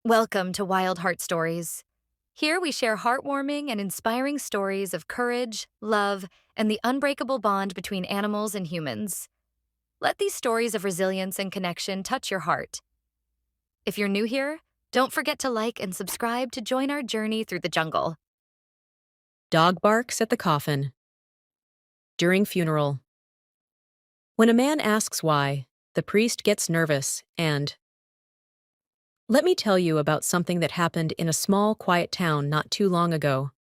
Welcome to Wild Heart Stories. Here we share heartwarming and inspiring stories of courage, love, and the unbreakable bond between animals and humans. Let these stories of resilience and connection touch your heart. If you're new here, don't forget to like and subscribe to join our journey through the jungle. Dog barks at the coffin. During funeral. When a man asks why, the priest gets nervous and, let me tell you about something that happened in a small, quiet town not too long ago.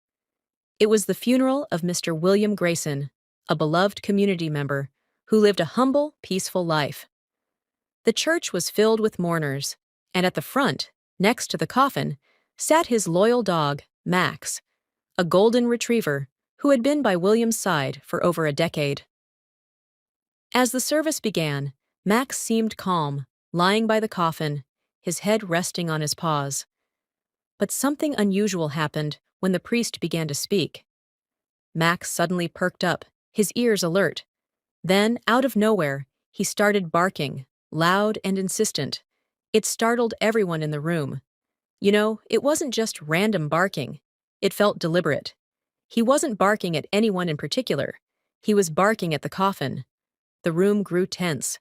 It was the funeral of Mr. William Grayson, a beloved community member who lived a humble, peaceful life. The church was filled with mourners, and at the front, next to the coffin, sat his loyal dog, Max, a golden retriever who had been by William's side for over a decade. As the service began, Max seemed calm, lying by the coffin, his head resting on his paws. But something unusual happened when the priest began to speak. Max suddenly perked up, his ears alert. Then, out of nowhere, he started barking, loud and insistent. It startled everyone in the room. It wasn't just random barking. It felt deliberate. He wasn't barking at anyone in particular. He was barking at the coffin. The room grew tense.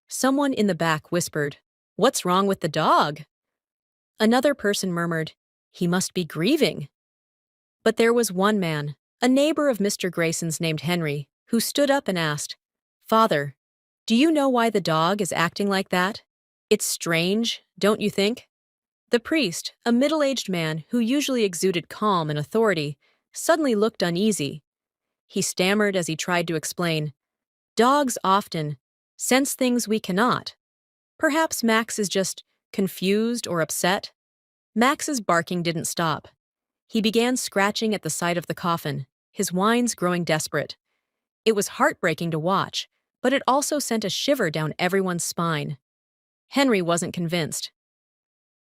Someone in the back whispered, "What's wrong with the dog?" Another person murmured, "He must be grieving." But there was one man, a neighbor of Mr. Grayson's named Henry, who stood up and asked, "Father, do you know why the dog is acting like that? It's strange, don't you think?" The priest, a middle-aged man who usually exuded calm and authority, suddenly looked uneasy. He stammered as he tried to explain, "Dogs often sense things we cannot. Perhaps Max is just confused or upset." Max's barking didn't stop. He began scratching at the side of the coffin, his whines growing desperate. It was heartbreaking to watch, but it also sent a shiver down everyone's spine. Henry wasn't convinced.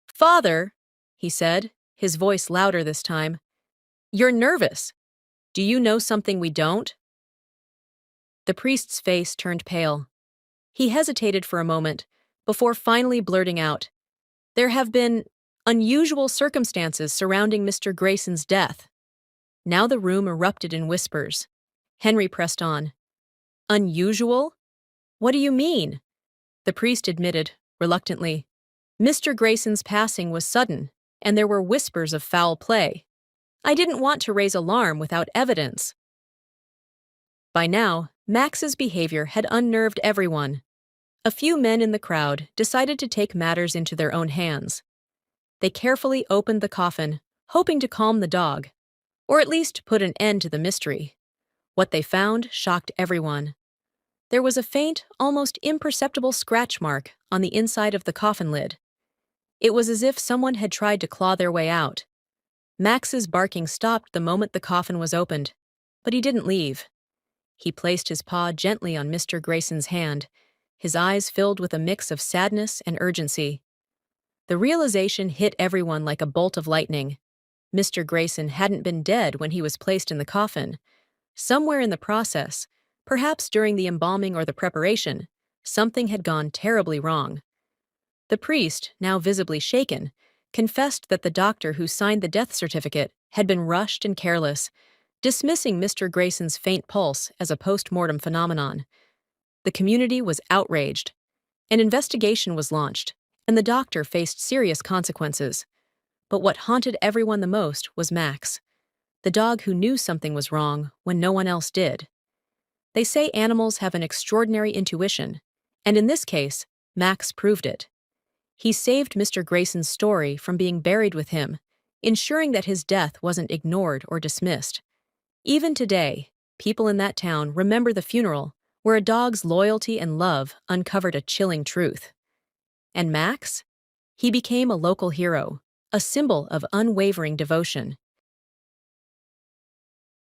"Father," he said, his voice louder this time, "you're nervous. Do you know something we don't?" The priest's face turned pale. He hesitated for a moment, before finally blurting out, "There have been unusual circumstances surrounding Mr. Grayson's death." Now the room erupted in whispers. Henry pressed on. "Unusual? What do you mean?" The priest admitted, reluctantly. "Mr. Grayson's passing was sudden, and there were whispers of foul play. I didn't want to raise alarm without evidence." By now, Max's behavior had unnerved everyone. A few men in the crowd decided to take matters into their own hands. They carefully opened the coffin, hoping to calm the dog, or at least put an end to the mystery. What they found shocked everyone. There was a faint, almost imperceptible scratch mark on the inside of the coffin lid. It was as if someone had tried to claw their way out. Max's barking stopped the moment the coffin was opened, but he didn't leave. He placed his paw gently on Mr. Grayson's hand, his eyes filled with a mix of sadness and urgency. The realization hit everyone like a bolt of lightning. Mr. Grayson hadn't been dead when he was placed in the coffin. Somewhere in the process, perhaps during the embalming or the preparation, something had gone terribly wrong. The priest, now visibly shaken, confessed that the doctor who signed the death certificate had been rushed and careless, dismissing Mr. Grayson's faint pulse as a post-mortem phenomenon. The community was outraged. An investigation was launched, and the doctor faced serious consequences. But what haunted everyone the most was Max, the dog who knew something was wrong when no one else did. They say animals have an extraordinary intuition, and in this case, Max proved it. He saved Mr. Grayson's story from being buried with him, ensuring that his death wasn't ignored or dismissed. Even today, people in that town remember the funeral where a dog's loyalty and love uncovered a chilling truth. And Max? He became a local hero, a symbol of unwavering devotion.